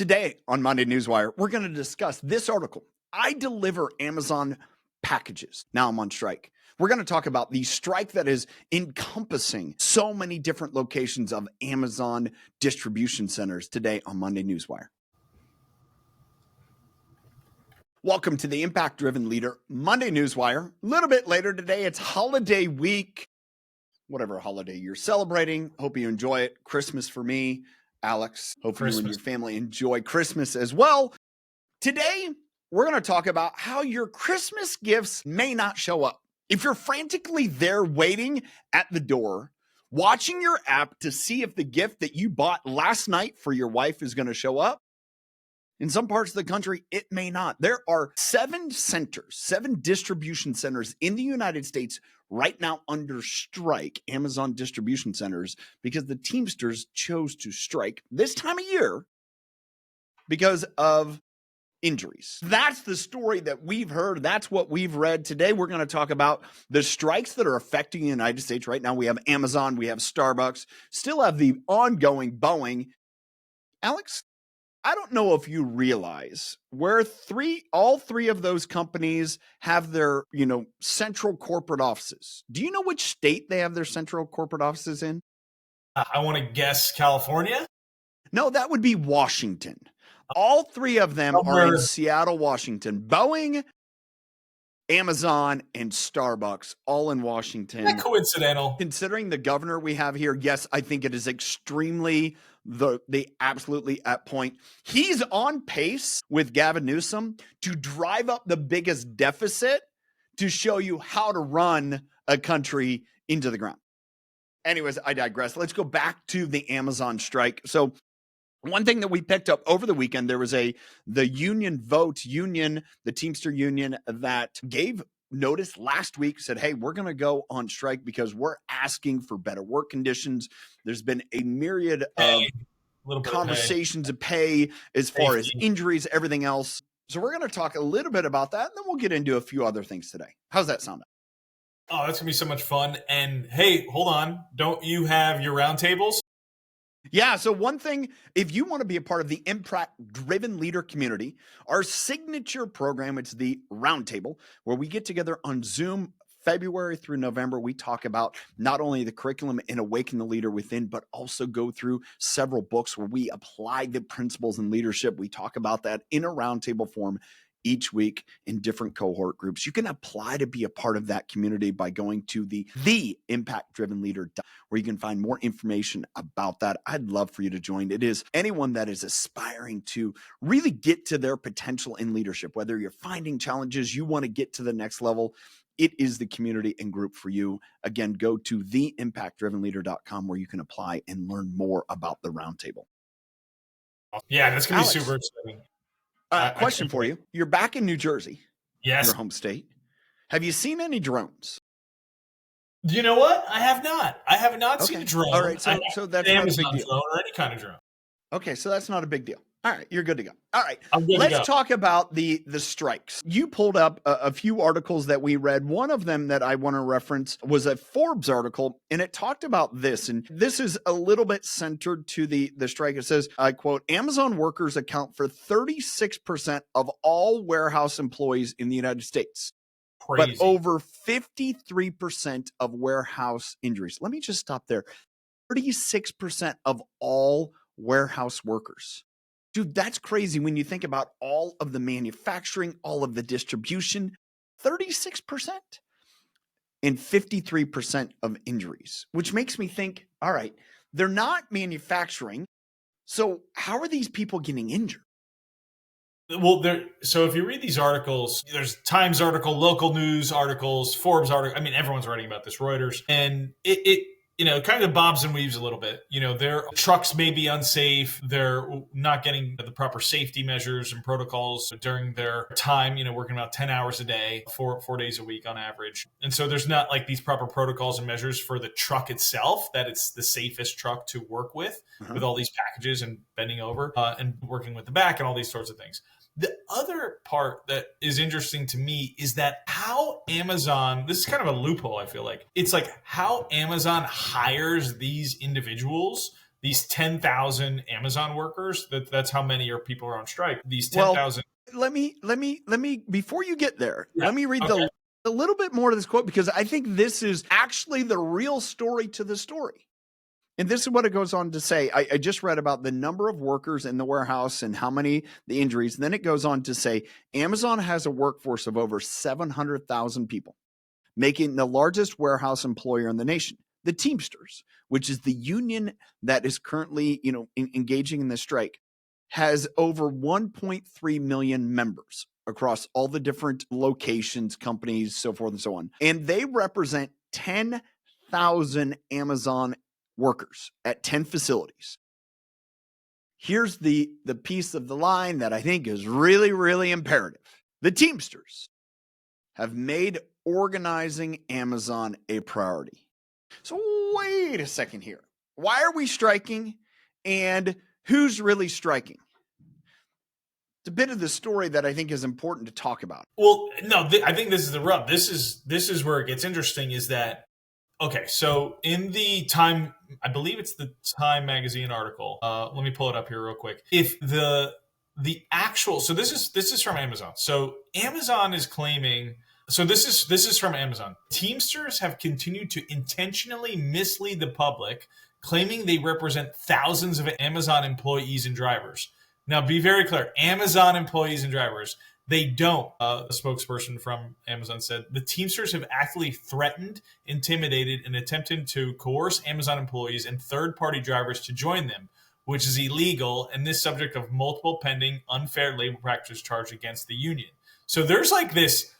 Today on Monday Newswire, we're going to discuss this article. I deliver Amazon packages. Now I'm on strike. We're going to talk about the strike that is encompassing so many different locations of Amazon distribution centers today on Monday Newswire. Welcome to the Impact Driven Leader Monday Newswire. A little bit later today, it's holiday week. Whatever holiday you're celebrating, hope you enjoy it. Christmas for me. Alex, hopefully you and your family enjoy Christmas as well. Today, we're going to talk about how your Christmas gifts may not show up. If you're frantically there waiting at the door, watching your app to see if the gift that you bought last night for your wife is going to show up, in some parts of the country, it may not. There are 7 distribution centers in the United States right now under strike, Amazon distribution centers, because the Teamsters chose to strike this time of year because of injuries. That's the story that we've heard. That's what we've read. Today, we're going to talk about the strikes that are affecting the United States right now. We have Amazon, we have Starbucks, still have the ongoing Boeing. Alex, I don't know if you realize where all three of those companies have their, central corporate offices. Do you know which state they have their central corporate offices in? I want to guess California. No, that would be Washington. All 3 of them are in Seattle, Washington. Boeing, Amazon, and Starbucks, all in Washington. Isn't that coincidental? Considering the governor we have here, yes, I think it is extremely absolutely at point. He's on pace with Gavin Newsom to drive up the biggest deficit to show you how to run a country into the ground. Anyways, I digress. Let's go back to the Amazon strike. So one thing that we picked up over the weekend, there was the Teamster union that gave notice last week, said, hey, we're going to go on strike because we're asking for better work conditions. There's been a myriad of conversations of pay as far as injuries, everything else. So we're going to talk a little bit about that, and then we'll get into a few other things today. How's that sound? Oh, that's going to be so much fun. And hey, hold on. Don't you have your roundtables? Yeah. So one thing, if you want to be a part of the Impact-Driven Leader community, our signature program, it's the Roundtable, where we get together on Zoom February through November. We talk about not only the curriculum in Awaken the Leader Within, but also go through several books where we apply the principles in leadership. We talk about that in a roundtable form each week in different cohort groups. You can apply to be a part of that community by going to the Impact-Driven Leader, where you can find more information about that. I'd love for you to join. It is anyone that is aspiring to really get to their potential in leadership, whether you're finding challenges, you want to get to the next level. It is the community and group for you. Again, go to theimpactdrivenleader.com where you can apply and learn more about the roundtable. Yeah, that's going to be super exciting. Question for you. You're back in New Jersey. Yes. Your home state. Have you seen any drones? You know what? I have not. I have not seen a drone. All right. So that's not a big deal. Drone or any kind of drone. Okay. So that's not a big deal. All right. You're good to go. All right. Let's talk about the strikes. You pulled up a few articles that we read. One of them that I want to reference was a Forbes article, and it talked about this. And this is a little bit centered to the strike. It says, I quote, Amazon workers account for 36% of all warehouse employees in the United States. Crazy. But over 53% of warehouse injuries. Let me just stop there. 36% of all warehouse workers. Dude, that's crazy when you think about all of the manufacturing, all of the distribution, 36% and 53% of injuries, which makes me think, all right, they're not manufacturing. So how are these people getting injured? Well, so if you read these articles, there's Times article, local news articles, Forbes article. I mean, everyone's writing about this, Reuters, and it kind of bobs and weaves a little bit. Their trucks may be unsafe. They're not getting the proper safety measures and protocols during their time, working about 10 hours a day, 4 days a week on average. And so there's not like these proper protocols and measures for the truck itself, that it's the safest truck to work with all these packages and bending over and working with the back and all these sorts of things. The other part that is interesting to me is that how Amazon, this is kind of a loophole, I feel like. It's like how Amazon hires these individuals these 10,000 Amazon workers. That's how many people are on strike. These Well, 10,000. let me before you get there, Yeah. let me read Okay. a little bit more of this quote, because I think this is actually the real story to the story. And this is what it goes on to say. I just read about the number of workers in the warehouse and how many the injuries. And then it goes on to say Amazon has a workforce of over 700,000 people, making the largest warehouse employer in the nation. The Teamsters, which is the union that is currently, engaging in the strike, has over 1.3 million members across all the different locations, companies, so forth and so on. And they represent 10,000 Amazon workers at 10 facilities. Here's the piece of the line that I think is really, really imperative. The Teamsters have made organizing Amazon a priority. So wait a second here. Why are we striking, and who's really striking? It's a bit of the story that I think is important to talk about. Well, no, I think this is the rub. This is where it gets interesting. Is that okay? So in the Time, I believe it's the Time magazine article. Let me pull it up here real quick. If the actual, so this is from Amazon. So Amazon is claiming. So this is from Amazon. Teamsters have continued to intentionally mislead the public, claiming they represent thousands of Amazon employees and drivers. Now, be very clear. Amazon employees and drivers, they don't. A spokesperson from Amazon said the Teamsters have actively threatened, intimidated, and attempted to coerce Amazon employees and third-party drivers to join them, which is illegal, and this subject of multiple pending unfair labor practices charged against the union. So there's like this,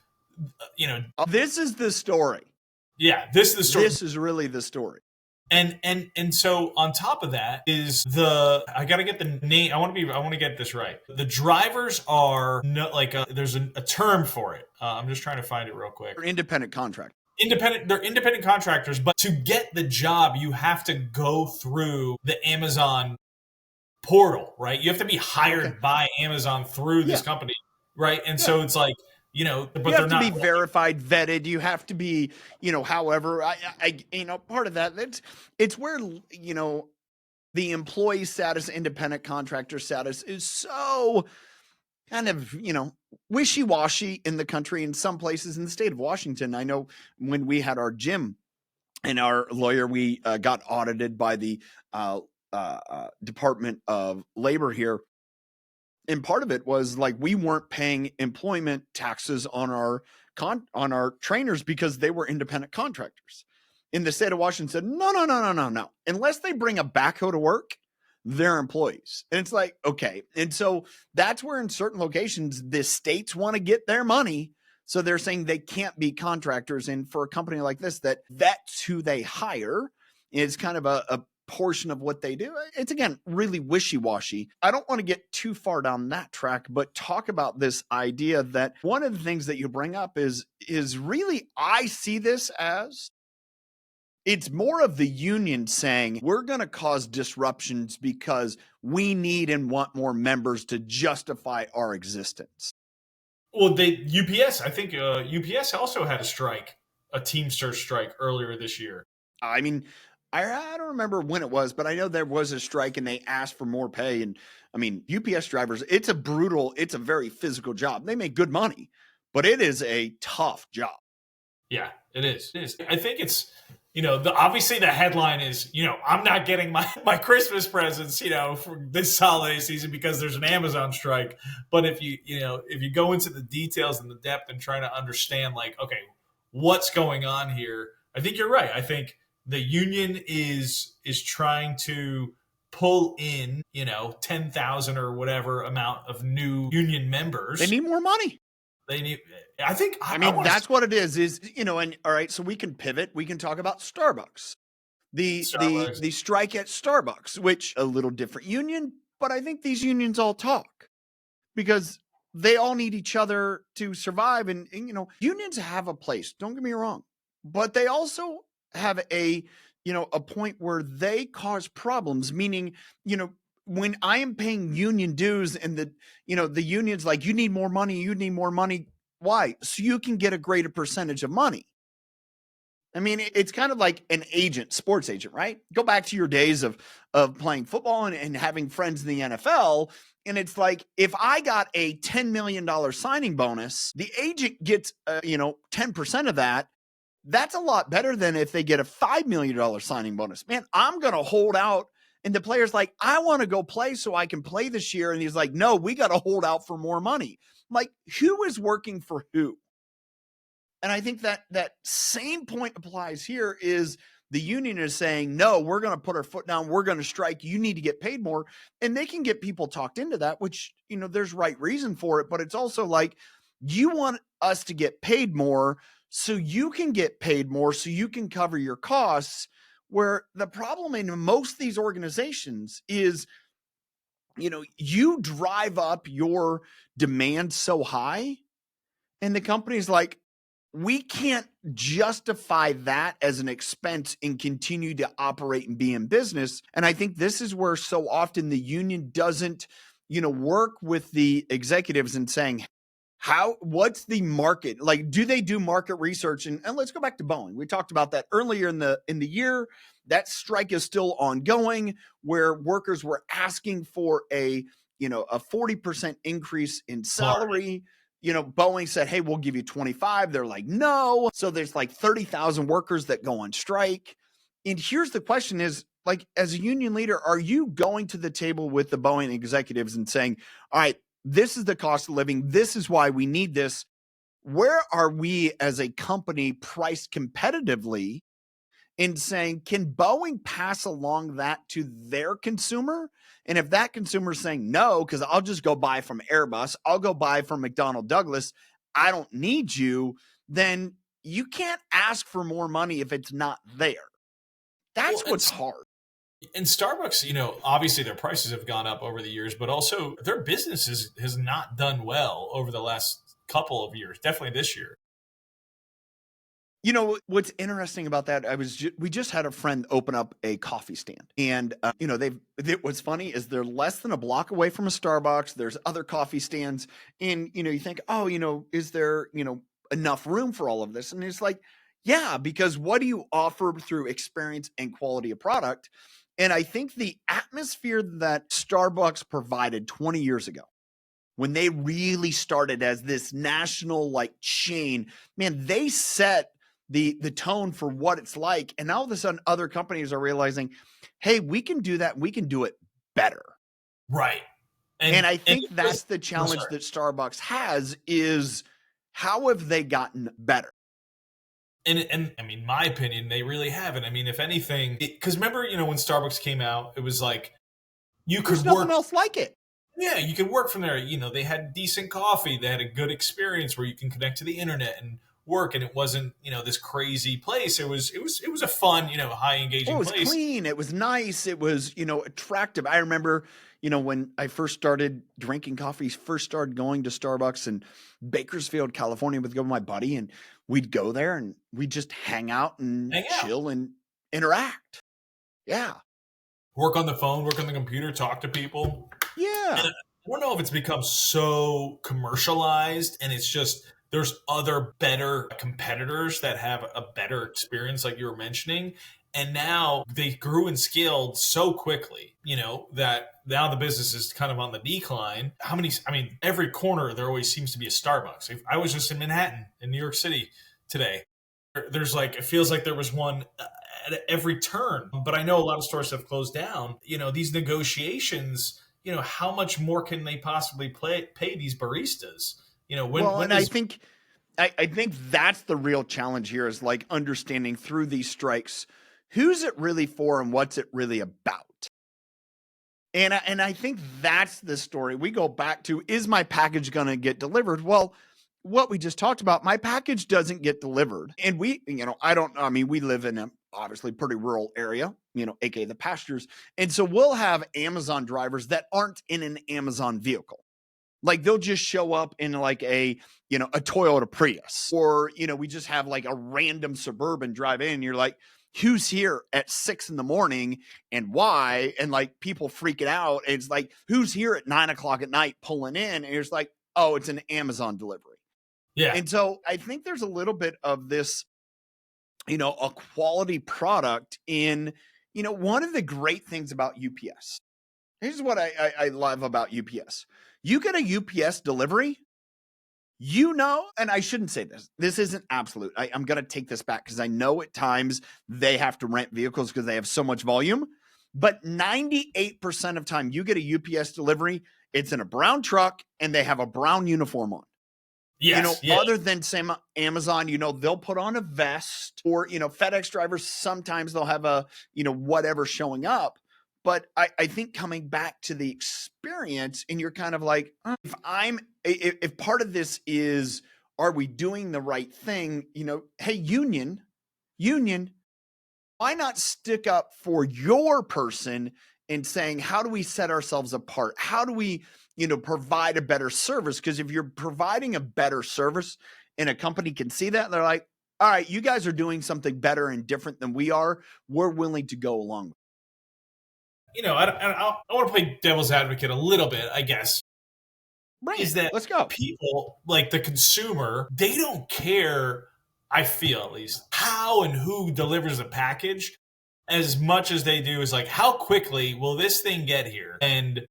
This is the story. Yeah, this is the story. This is really the story. And so on top of that is I got to get the name. I want to get this right. The drivers are there's a term for it. I'm just trying to find it real quick. They're independent contractors. They're independent contractors, but to get the job, you have to go through the Amazon portal, right? You have to be hired by Amazon through this company, right? And so it's like, but you have to be verified, vetted. You have to be, however, part of that, it's where, the employee status, independent contractor status is so kind of, wishy-washy in the country. In some places in the state of Washington, I know when we had our gym and our lawyer, we got audited by the Department of Labor here. And part of it was like we weren't paying employment taxes on our trainers because they were independent contractors. In the state of Washington said, no. Unless they bring a backhoe to work, they're employees. And it's like, okay. And so that's where in certain locations, the states want to get their money. So they're saying they can't be contractors. And for a company like this, that's who they hire. It's kind of a portion of what they do. It's, again, really wishy-washy. I don't want to get too far down that track, but talk about this idea that one of the things that you bring up is really, I see this as, it's more of the union saying, we're going to cause disruptions because we need and want more members to justify our existence. Well, UPS, I think UPS also had a Teamster strike earlier this year. I mean, I don't remember when it was, but I know there was a strike and they asked for more pay. And I mean, UPS drivers, it's a very physical job. They make good money, but it is a tough job. Yeah, it is. I think it's, obviously the headline is, I'm not getting my Christmas presents, for this holiday season because there's an Amazon strike. But if you go into the details and the depth and trying to understand, like, okay, what's going on here, I think you're right. I think the union is trying to pull in, 10,000 or whatever amount of new union members. They need more money. That's what it is, and all right, so we can pivot. We can talk about Starbucks. The strike at Starbucks, which a little different union, but I think these unions all talk because they all need each other to survive. And unions have a place, don't get me wrong, but they also have a point where they cause problems, meaning, when I am paying union dues and the union's like, you need more money. Why? So you can get a greater percentage of money. I mean, it's kind of like an agent, sports agent, right? Go back to your days of playing football and having friends in the NFL. And it's like, if I got a $10 million signing bonus, the agent gets, 10% of that. That's a lot better than if they get a $5 million signing bonus. Man, I'm going to hold out. And the player's like, I want to go play so I can play this year. And he's like, no, we got to hold out for more money. Like, who is working for who? And I think that same point applies here. Is the union is saying, no, we're going to put our foot down. We're going to strike. You need to get paid more. And they can get people talked into that, which, there's right reason for it. But it's also like, you want us to get paid more so you can get paid more so you can cover your costs. Where the problem in most of these organizations is, you drive up your demand so high, and the company's like, we can't justify that as an expense and continue to operate and be in business. And I think this is where so often the union doesn't, work with the executives and saying, what's the market? Like, do they do market research? And let's go back to Boeing. We talked about that earlier in the year. That strike is still ongoing, where workers were asking for a 40% increase in salary. Boeing said, hey, we'll give you 25. They're like, no. So there's like 30,000 workers that go on strike. And here's the question is, like, as a union leader, are you going to the table with the Boeing executives and saying, all right, this is the cost of living. This is why we need this. Where are we as a company priced competitively in saying, can Boeing pass along that to their consumer? And if that consumer is saying no, because I'll just go buy from Airbus, I'll go buy from McDonnell Douglas, I don't need you, then you can't ask for more money if it's not there. That's what's hard. And Starbucks, obviously their prices have gone up over the years, but also their business has not done well over the last couple of years, definitely this year. What's interesting about that, we just had a friend open up a coffee stand, and what's funny is they're less than a block away from a Starbucks. There's other coffee stands, and you think, oh, is there enough room for all of this? And it's like, yeah, because what do you offer through experience and quality of product? And I think the atmosphere that Starbucks provided 20 years ago, when they really started as this national chain, man, they set the tone for what it's like. And all of a sudden other companies are realizing, hey, we can do that. We can do it better. Right. And I think that's the challenge that Starbucks has, is how have they gotten better? And I mean, my opinion, they really haven't. I mean, if anything, because remember, when Starbucks came out, it was like, there's nothing else like it. Yeah, you could work from there. They had decent coffee. They had a good experience where you can connect to the internet and work, and it wasn't this crazy place. It was a fun, high engaging place. It was clean. It was nice. It was attractive. I remember when I first started drinking coffee, first started going to Starbucks in Bakersfield, California, with my buddy, and we'd go there and we'd just hang out and chill and interact. Yeah. Work on the phone, work on the computer, talk to people. Yeah. And I don't know if it's become so commercialized, and it's just there's other better competitors that have a better experience, like you were mentioning. And now they grew and scaled so quickly, that now the business is kind of on the decline. Every corner, there always seems to be a Starbucks. I was just in Manhattan, in New York City today. There's it feels like there was one at every turn. But I know a lot of stores have closed down. These negotiations, how much more can they possibly pay these baristas? I think that's the real challenge here, is understanding through these strikes, who's it really for and what's it really about? And I think that's the story. We go back to, is my package going to get delivered? Well, what we just talked about, my package doesn't get delivered. And we live in a obviously pretty rural area, aka the pastures. And so we'll have Amazon drivers that aren't in an Amazon vehicle. They'll just show up in a Toyota Prius, or, we just have a random Suburban drive in. And you're like, who's here at 6 a.m. and why? And people freaking out. It's like, who's here at 9 o'clock at night pulling in? And it's like, oh, it's an Amazon delivery. Yeah. And so I think there's a little bit of this, a quality product in, one of the great things about UPS. Here's what I love about UPS. You get a UPS delivery, and I shouldn't say this. This isn't absolute. I'm going to take this back because I know at times they have to rent vehicles because they have so much volume. But 98% of time you get a UPS delivery, it's in a brown truck and they have a brown uniform on. Yes, other than same Amazon, they'll put on a vest, or, FedEx drivers, sometimes they'll have a, whatever showing up. But I think coming back to the experience, and you're kind of like, if part of this is, are we doing the right thing? Hey, union, why not stick up for your person and saying, how do we set ourselves apart? How do we, provide a better service? Because if you're providing a better service and a company can see that, they're like, all right, you guys are doing something better and different than we are. We're willing to go along with it. I want to play devil's advocate a little bit, I guess. Right. Is that let's go. People, like the consumer, they don't care, I feel at least, how and who delivers a package as much as they do is like, how quickly will this thing get here? And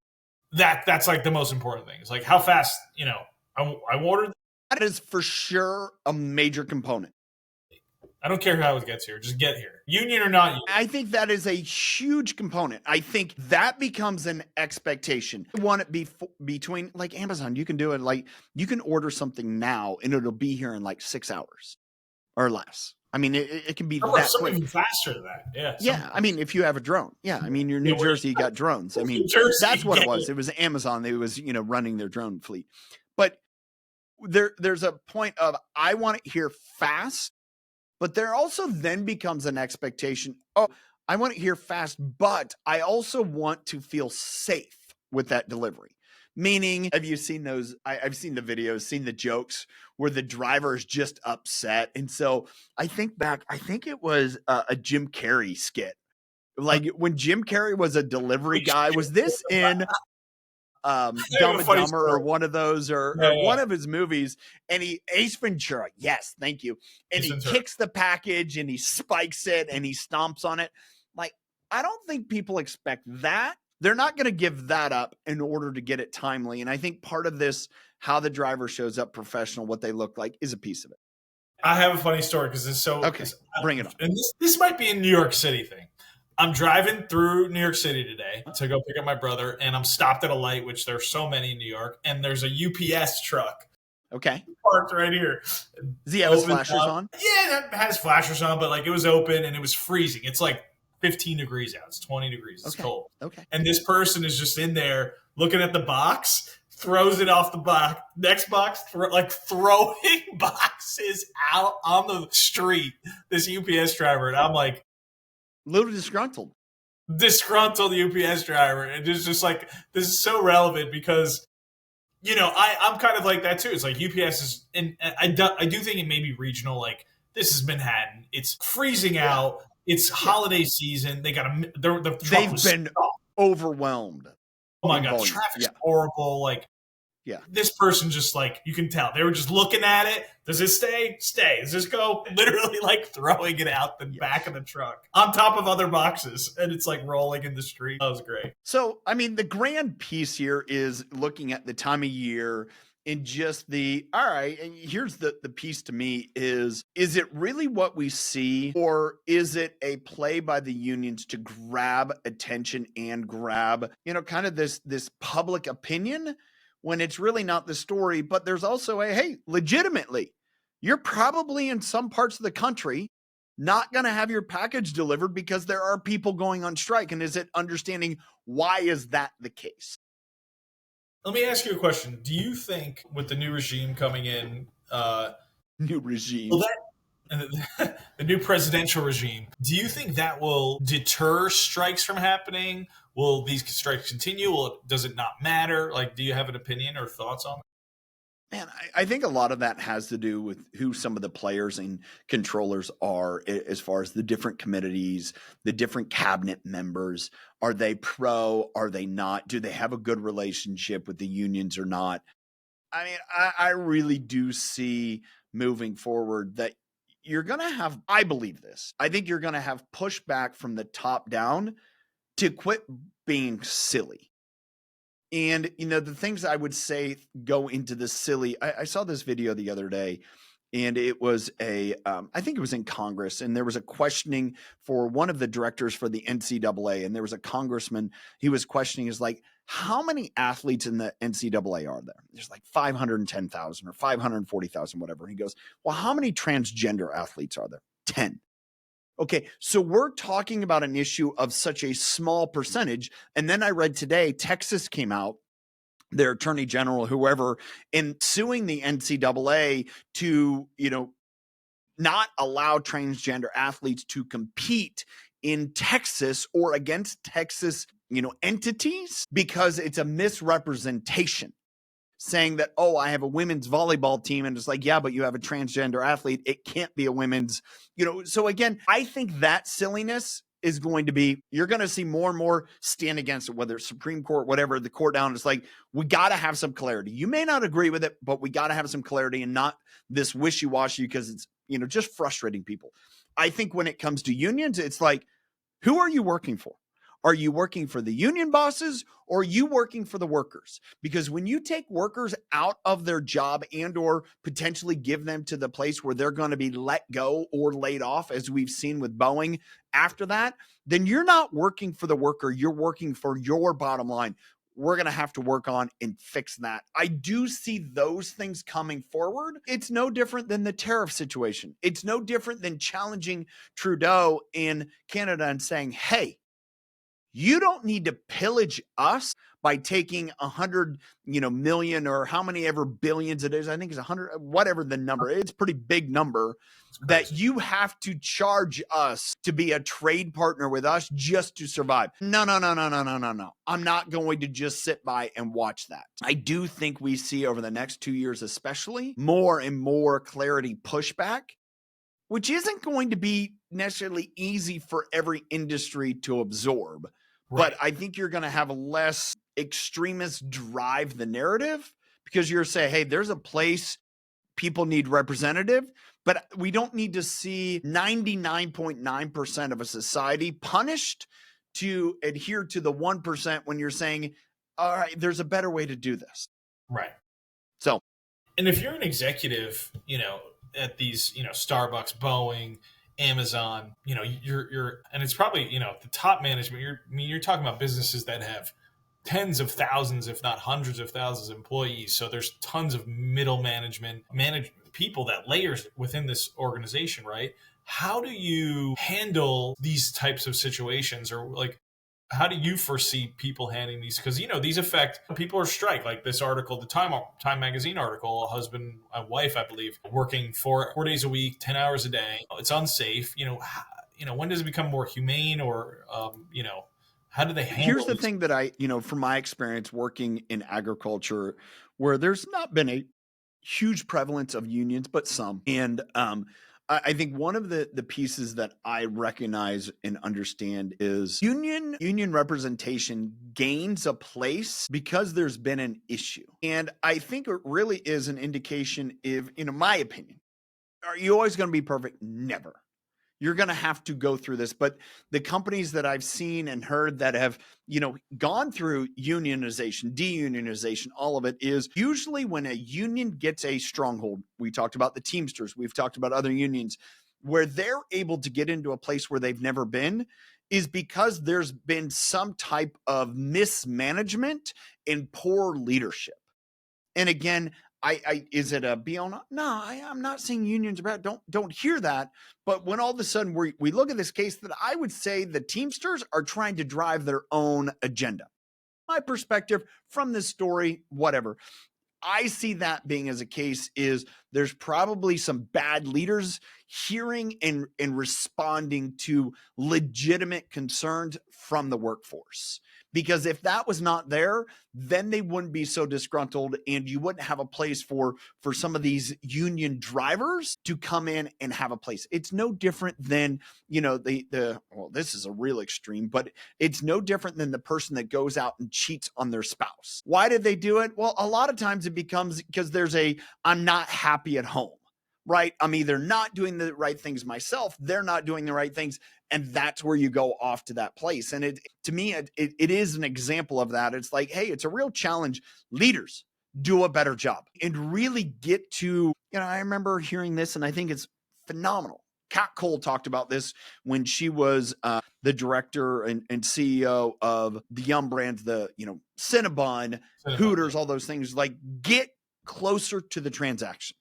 that's like the most important thing. It's like how fast, I ordered. That is for sure a major component. I don't care how it gets here. Just get here. Union or not union. I think that is a huge component. I think that becomes an expectation. I want it between, like Amazon, you can do it like, you can order something now and it'll be here in like 6 hours or less. I mean, it can be that quick. Even faster than that. Yeah. Yeah. I mean, if you have a drone. Yeah. I mean, you're New Jersey, you got drones. I mean, that's what it was. It was Amazon. It was, running their drone fleet. But there's a point of, I want it here fast, but there also then becomes an expectation. Oh, I want it here fast, but I also want to feel safe with that delivery. Meaning, have you seen those? I've seen the videos, seen the jokes where the driver is just upset. And so I think it was a Jim Carrey skit. Like when Jim Carrey was a delivery guy, was this in Dumb and Dumber or one of those or one of his movies? And Ace Ventura, yes, thank you. And he kicks the package and he spikes it and he stomps on it. Like, I don't think people expect that. They're not going to give that up in order to get it timely. And I think part of this, how the driver shows up professional, what they look like, is a piece of it. I have a funny story because it's so... Okay, bring it on. And this might be a New York City thing. I'm driving through New York City today to go pick up my brother, and I'm stopped at a light, which there's so many in New York, and there's a UPS truck. Okay. Parked right here. Does he have his flashers on? Yeah, it has flashers on, but like it was open and it was freezing. It's like 15 degrees out. It's 20 degrees. It's cold. Okay. And this person is just in there looking at the box, throws it off the box. Next box, throwing boxes out on the street. This UPS driver. And I'm like, a little disgruntled UPS driver. And it's just like, this is so relevant because, I'm kind of like that too. It's like UPS is, and I do think it may be regional. Like this is Manhattan. It's freezing out. It's holiday season. They got they've been overwhelmed. Oh my God. Traffic's horrible. Like, this person just like, you can tell they were just looking at it. Does this stay? Does this go? Literally like throwing it out the back of the truck on top of other boxes. And it's like rolling in the street. That was great. So, I mean, the grand piece here is looking at the time of year and just all right, and here's the piece to me is it really what we see, or is it a play by the unions to grab attention and grab, kind of this public opinion when it's really not the story? But there's also hey, legitimately, you're probably in some parts of the country not going to have your package delivered because there are people going on strike. And is it understanding why is that the case? Let me ask you a question. Do you think with the new regime coming in, new regime, the new presidential regime, do you think that will deter strikes from happening? Will these strikes continue? Does it not matter? Like, do you have an opinion or thoughts on that? Man, I think a lot of that has to do with who some of the players and controllers are as far as the different committees, the different cabinet members. Are they pro? Are they not? Do they have a good relationship with the unions or not? I mean, I really do see moving forward that you're going to have, I believe this, I think you're going to have pushback from the top down to quit being silly. And, the things I would say go into the silly, I saw this video the other day, and it was I think it was in Congress, and there was a questioning for one of the directors for the NCAA, and there was a congressman, he was questioning, is like, how many athletes in the NCAA are there? There's like 510,000 or 540,000, whatever. And he goes, well, how many transgender athletes are there? 10. Okay, so we're talking about an issue of such a small percentage. And then I read today, Texas came out, their attorney general, whoever, in suing the NCAA to, not allow transgender athletes to compete in Texas or against Texas, entities, because it's a misrepresentation. Saying that, oh, I have a women's volleyball team, and it's like, yeah, but you have a transgender athlete. It can't be a women's, So again, I think that silliness is going to be, you're going to see more and more stand against it, whether it's Supreme Court, whatever, the court down. It's like, we got to have some clarity. You may not agree with it, but we got to have some clarity and not this wishy-washy, because it's, just frustrating people. I think when it comes to unions, it's like, who are you working for? Are you working for the union bosses, or are you working for the workers? Because when you take workers out of their job and or potentially give them to the place where they're going to be let go or laid off, as we've seen with Boeing after that, then you're not working for the worker. You're working for your bottom line. We're going to have to work on and fix that. I do see those things coming forward. It's no different than the tariff situation. It's no different than challenging Trudeau in Canada and saying, hey, you don't need to pillage us by taking 100, million, or how many ever billions it is. I think it's 100, whatever the number. It's a pretty big number that you have to charge us to be a trade partner with us just to survive. No. I'm not going to just sit by and watch that. I do think we see over the next 2 years, especially, more and more clarity pushback, which isn't going to be necessarily easy for every industry to absorb. Right. But I think you're going to have a less extremist drive the narrative, because you're saying, hey, there's a place people need representative, but we don't need to see 99.9% of a society punished to adhere to the 1% when you're saying, all right, there's a better way to do this. Right. So, and if you're an executive, at these, Starbucks, Boeing, Amazon, you're, and it's probably, the top management, you're talking about businesses that have tens of thousands, if not hundreds of thousands of employees. So there's tons of middle management, people, that layers within this organization, right? How do you handle these types of situations, or like, how do you foresee people handling these? Because, these affect people are strike, like this article, the Time Magazine article, a husband and wife, I believe, working 4 days a week, 10 hours a day. It's unsafe. When does it become more humane, or, how do they handle Here's the thing that I, from my experience working in agriculture, where there's not been a huge prevalence of unions, but some. And I think one of the pieces that I recognize and understand is union representation gains a place because there's been an issue. And I think it really is an indication of, in my opinion, are you always going to be perfect? Never. You're going to have to go through this. But the companies that I've seen and heard that have, gone through unionization, deunionization, all of it, is usually when a union gets a stronghold. We talked about the Teamsters. We've talked about other unions where they're able to get into a place where they've never been, is because there's been some type of mismanagement and poor leadership. And again, is it a be on? No, I'm not saying unions are bad. Don't hear that. But when all of a sudden we look at this case, that I would say the Teamsters are trying to drive their own agenda. My perspective from this story, whatever, I see that being as a case is there's probably some bad leaders hearing and responding to legitimate concerns from the workforce. Because if that was not there, then they wouldn't be so disgruntled, and you wouldn't have a place for some of these union drivers to come in and have a place. It's no different than, this is a real extreme, but it's no different than the person that goes out and cheats on their spouse. Why did they do it? Well, a lot of times it becomes because there's I'm not happy at home. right? I'm either not doing the right things myself, they're not doing the right things. And that's where you go off to that place. And to me, it is an example of that. It's like, hey, it's a real challenge. Leaders, do a better job and really get to, I remember hearing this and I think it's phenomenal. Kat Cole talked about this when she was the director and CEO of the Yum brands, the, Cinnabon, Hooters, all those things. Like, get closer to the transaction.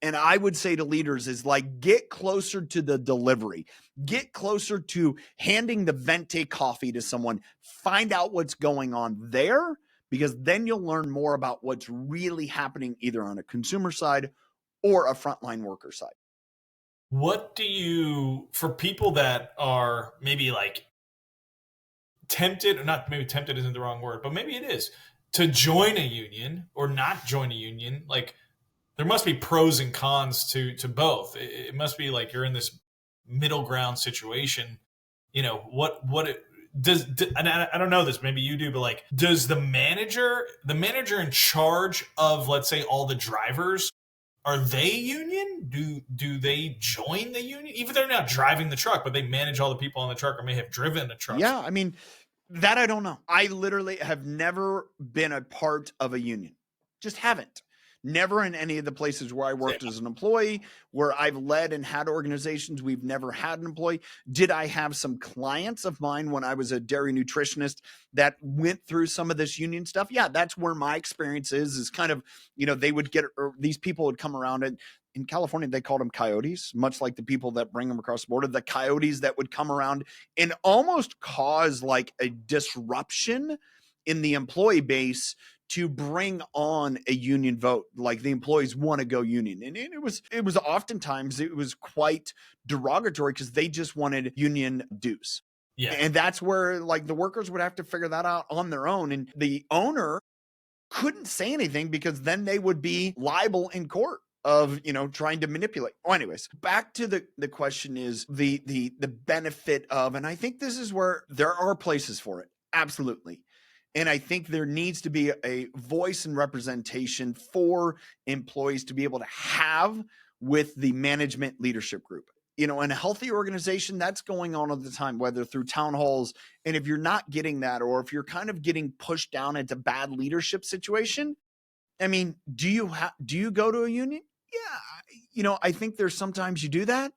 And I would say to leaders is like, get closer to the delivery, get closer to handing the venti coffee to someone, find out what's going on there, because then you'll learn more about what's really happening either on a consumer side or a frontline worker side. What do you, for people that are maybe like tempted, or not, maybe tempted isn't the wrong word, but maybe it is, to join a union or not join a union, like there must be pros and cons to both. It must be like you're in this middle ground situation. What it does, and I don't know this, maybe you do, but like, does the manager in charge of, let's say, all the drivers, are they union? Do they join the union? Even they're not driving the truck, but they manage all the people on the truck or may have driven the truck. Yeah, I mean, that I don't know. I literally have never been a part of a union. Just haven't. Never in any of the places where I worked as an employee, where I've led and had organizations, we've never had an employee. Did I have some clients of mine when I was a dairy nutritionist that went through some of this union stuff? Yeah, that's where my experience is kind of, they would get, or these people would come around, and in California, they called them coyotes, much like the people that bring them across the border, the coyotes that would come around and almost cause like a disruption in the employee base to bring on a union vote. Like, the employees want to go union. And it was oftentimes, it was quite derogatory because they just wanted union dues. Yeah. And that's where like the workers would have to figure that out on their own. And the owner couldn't say anything because then they would be liable in court of, trying to manipulate. Oh, anyways, back to the question is the benefit of, and I think this is where there are places for it. Absolutely. And I think there needs to be a voice and representation for employees to be able to have with the management leadership group. In a healthy organization, that's going on all the time, whether through town halls. And if you're not getting that, or if you're kind of getting pushed down into bad leadership situation, I mean, do you go to a union? Yeah. I think there's sometimes you do that.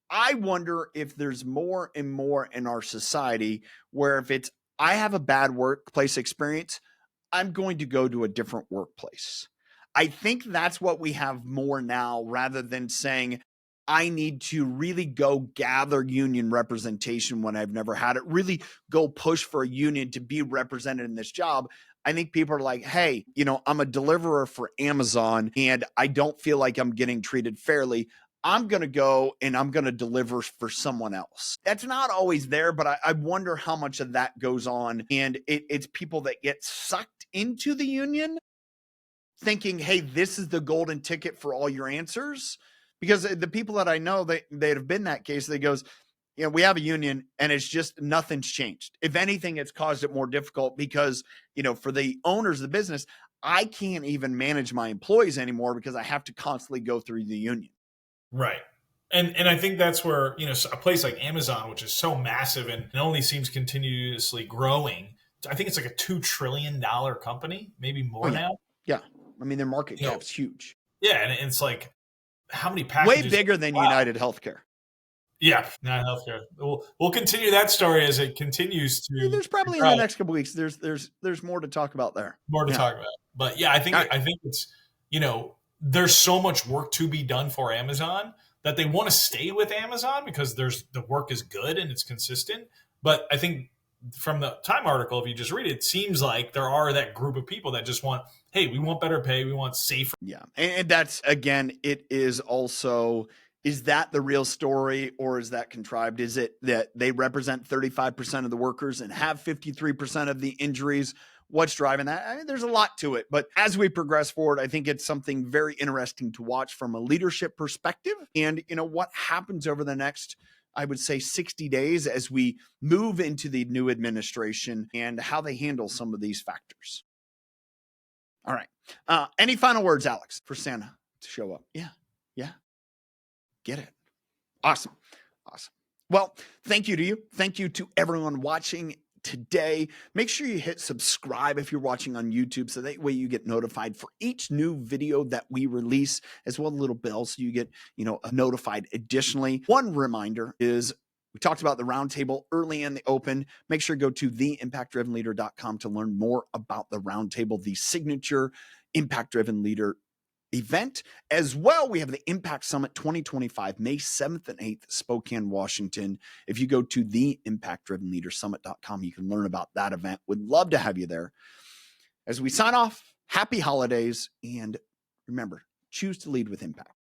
I wonder if there's more and more in our society where if it's, I have a bad workplace experience, I'm going to go to a different workplace. I think that's what we have more now, rather than saying, I need to really go gather union representation when I've never had it, really go push for a union to be represented in this job. I think people are like, hey, I'm a deliverer for Amazon and I don't feel like I'm getting treated fairly. I'm going to go and I'm going to deliver for someone else. That's not always there, but I wonder how much of that goes on. And it's people that get sucked into the union thinking, hey, this is the golden ticket for all your answers. Because the people that I know, they have been that case, they goes, we have a union and it's just nothing's changed. If anything, it's caused it more difficult because, for the owners of the business, I can't even manage my employees anymore because I have to constantly go through the union. Right. And I think that's where, a place like Amazon, which is so massive and only seems continuously growing. I think it's like a $2 trillion company, maybe more now. Yeah. I mean, their market cap's huge. Yeah. And it's like, how many packages? Way bigger than United Healthcare. Yeah. United Healthcare. We'll continue that story as it continues to. There's probably in the next couple of weeks, there's more to talk about there. More to talk about. But yeah, I think it's, there's so much work to be done for Amazon that they want to stay with Amazon because the work is good and it's consistent. But I think from the Time article, if you just read it, it seems like there are that group of people that just want, hey, we want better pay. We want safer. Yeah. And that's, again, it is also, is that the real story or is that contrived? Is it that they represent 35% of the workers and have 53% of the injuries? What's driving that? I mean, there's a lot to it, but as we progress forward, I think it's something very interesting to watch from a leadership perspective. And what happens over the next, I would say, 60 days as we move into the new administration and how they handle some of these factors. All right. Any final words, Alex, for Santa to show up? Yeah. Get it? Awesome. Awesome. Well, thank you to you. Thank you to everyone watching today. Make sure you hit subscribe if you're watching on YouTube, so that way you get notified for each new video that we release, as well as a little bell so you get, notified additionally. One reminder is we talked about the roundtable early in the open. Make sure to go to theimpactdrivenleader.com to learn more about the roundtable, the signature Impact Driven Leader event. As well, we have the Impact Summit 2025, May 7th and 8th, Spokane, Washington. If you go to theimpactdrivenleadersummit.com, you can learn about that event. Would love to have you there. As we sign off, happy holidays, and remember, choose to lead with impact.